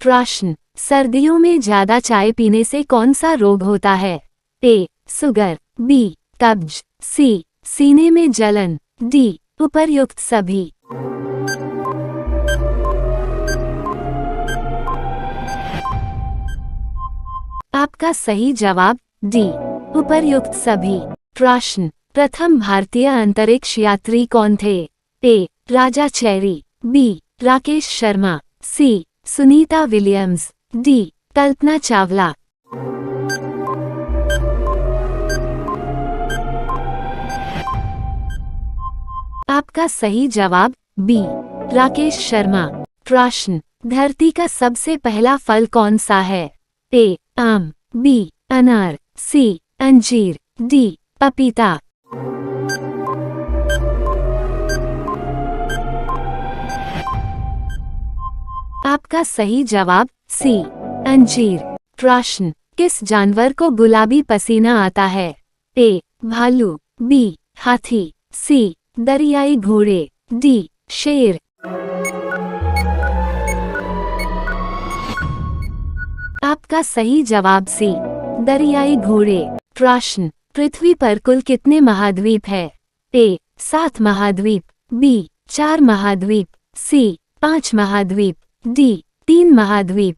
प्रश्न, सर्दियों में ज्यादा चाय पीने से कौन सा रोग होता है? ए. Sugar, B. कब्ज, सी. सीने में जलन, डी. उपर्युक्त सभी। आपका सही जवाब डी. उपर्युक्त सभी। प्रश्न, प्रथम भारतीय अंतरिक्ष यात्री कौन थे? A. Raja Chari, B. Rakesh Sharma, C. Sunita Williams, D. Kalpana Chawla. आपका सही जवाब बी. राकेश शर्मा। प्रश्न, धरती का सबसे पहला फल कौन सा है? ए. आम, बी. अनार, सी. अंजीर, डी. पपीता। आपका सही जवाब सी. अंजीर। प्रश्न, किस जानवर को गुलाबी पसीना आता है? ए. भालू, बी. हाथी, सी. दरियाई घोड़े, डी. शेर। आपका सही जवाब सी. दरियाई घोड़े। प्रश्न, पृथ्वी पर कुल कितने महाद्वीप है? ए. 7 महाद्वीप, बी. 4 महाद्वीप, सी. 5 महाद्वीप, डी. 3 महाद्वीप।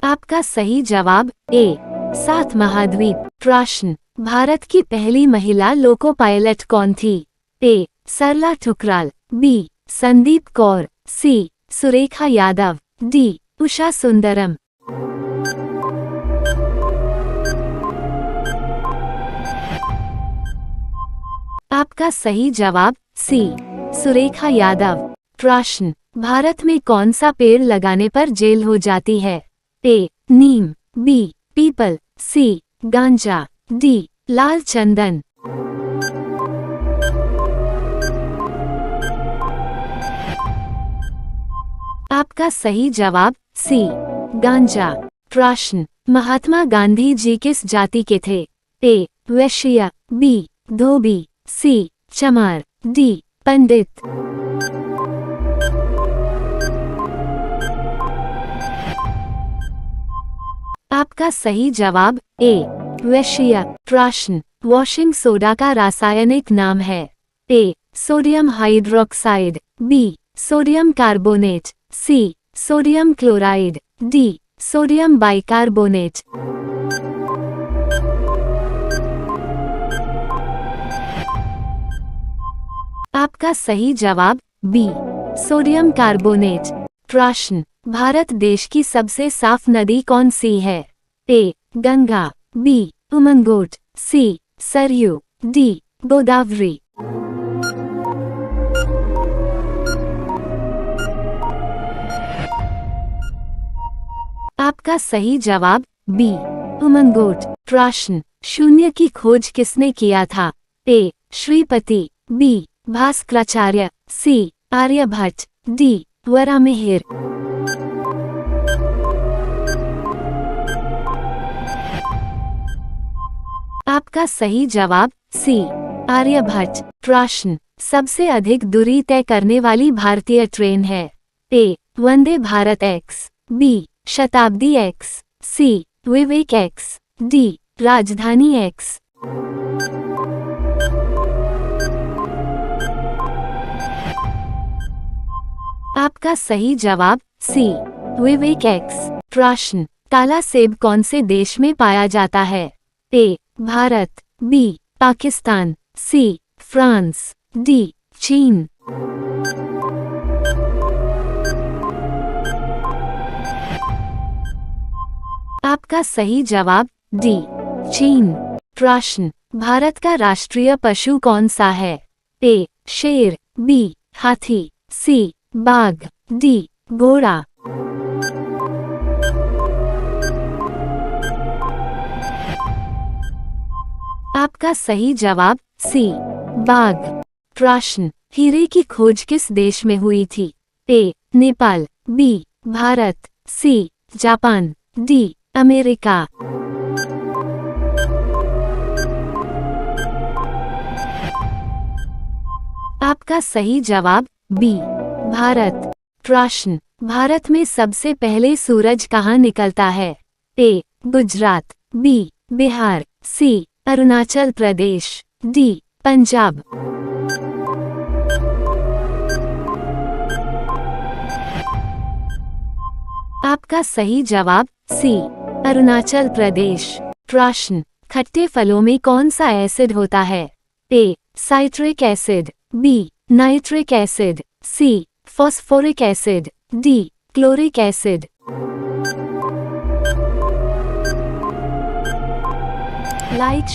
आपका सही जवाब ए. 7 महाद्वीप। प्रश्न, भारत की पहली महिला लोको पायलट कौन थी? ए. सरला ठुकराल, बी. संदीप कौर, सी. सुरेखा यादव, डी. उषा सुंदरम। आपका सही जवाब सी. सुरेखा यादव। प्रश्न, भारत में कौन सा पेड़ लगाने पर जेल हो जाती है? ए. नीम, बी. पीपल, सी. गांजा, डी. लाल चंदन। आपका सही जवाब सी. गांजा। प्रश्न, महात्मा गांधी जी किस जाति के थे? ए. वैश्य, बी. धोबी, सी. चमार, डी. पंडित। आपका सही जवाब ए. वैश्य। प्रश्न, वॉशिंग सोडा का रासायनिक नाम है? A. Sodium hydroxide, B. Sodium carbonate, C. Sodium chloride, D. Sodium bicarbonate. आपका सही जवाब बी. Sodium carbonate. प्रश्न, भारत देश की सबसे साफ नदी कौन सी है? ए. गंगा, बी. उमंगोट, सी. सरयू, डी. गोदावरी। आपका सही जवाब बी. उमंगोट। प्रश्न, शून्य की खोज किसने किया था? ए. श्रीपति, बी. भास्कराचार्य, सी. आर्यभट्ट, डी. वराहमिहिर। आपका सही जवाब सी. आर्यभट्ट। प्रश्न, सबसे अधिक दूरी तय करने वाली भारतीय ट्रेन है? ए. Vande Bharat x, B. शताब्दी एक्स, सी. विवेक एक्स, डी. राजधानी एक्स। आपका सही जवाब सी. विवेक एक्स। प्रश्न, काला सेब कौन से देश में पाया जाता है? A. Bharat, B. Pakistan, C. France, D. चीन। आपका सही जवाब डी. चीन। प्रश्न, भारत का राष्ट्रीय पशु कौन सा है? ए. शेर, बी. हाथी, सी. बाघ, डी. घोड़ा। आपका सही जवाब सी. बाघ। प्रश्न, हीरे की खोज किस देश में हुई थी? A. Nepal, B. Bharat, C. Japan, D. America. आपका सही जवाब बी भारत। प्रश्न, भारत में सबसे पहले सूरज कहाँ निकलता है? ए गुजरात, बी बिहार, सी अरुणाचल प्रदेश, डी पंजाब। आपका सही जवाब सी अरुणाचल प्रदेश। प्रश्न, खट्टे फलों में कौन सा एसिड होता है? A citric acid, B nitric acid, C phosphoric acid, D chloric acid. Like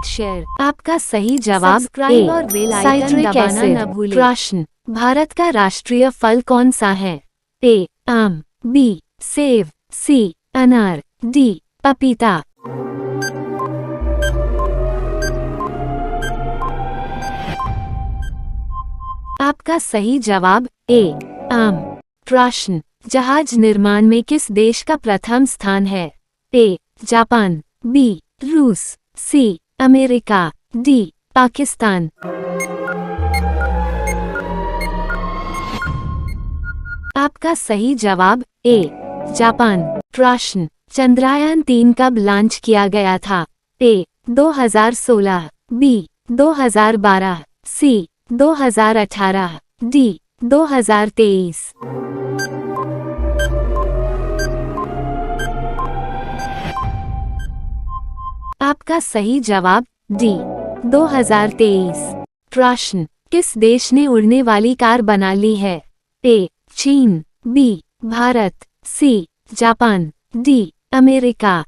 share. आपका सही जवाब सब्सक्राइब और बेल आइकन साइट्रिक दबाना एसिड। न भूलें। प्रश्न, भारत का राष्ट्रीय फल कौन सा है? ए आम, बी सेब, सी अनार, डी पपीता। आपका सही जवाब ए आम। प्रश्न, जहाज निर्माण में किस देश का प्रथम स्थान है? ए जापान, बी रूस, सी अमेरिका, डी पाकिस्तान। आपका सही जवाब ए जापान। प्रश्न, चंद्रयान-3 कब लॉन्च किया गया था? ए 2016, बी 2012, सी 2018, डी 2023। आपका सही जवाब डी 2023। प्रश्न, किस देश ने उड़ने वाली कार बना ली है? ए चीन, B Bharat, C Japan, D America.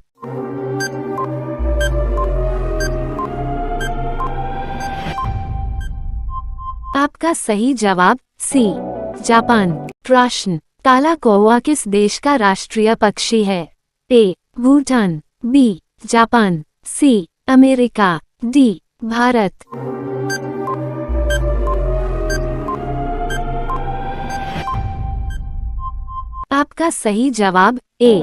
आपका सही जवाब सी जापान। प्रश्न, काला कौवा किस देश का राष्ट्रीय पक्षी है? A Bhutan, B Japan, C America, D Bharat. आपका सही जवाब ए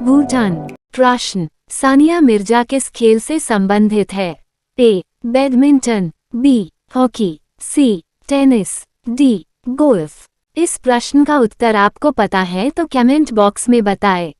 भूटान। प्रश्न, सानिया मिर्जा किस खेल से संबंधित है? A badminton, B hockey, C tennis, D golf. इस प्रश्न का उत्तर आपको पता है तो कमेंट बॉक्स में बताएं।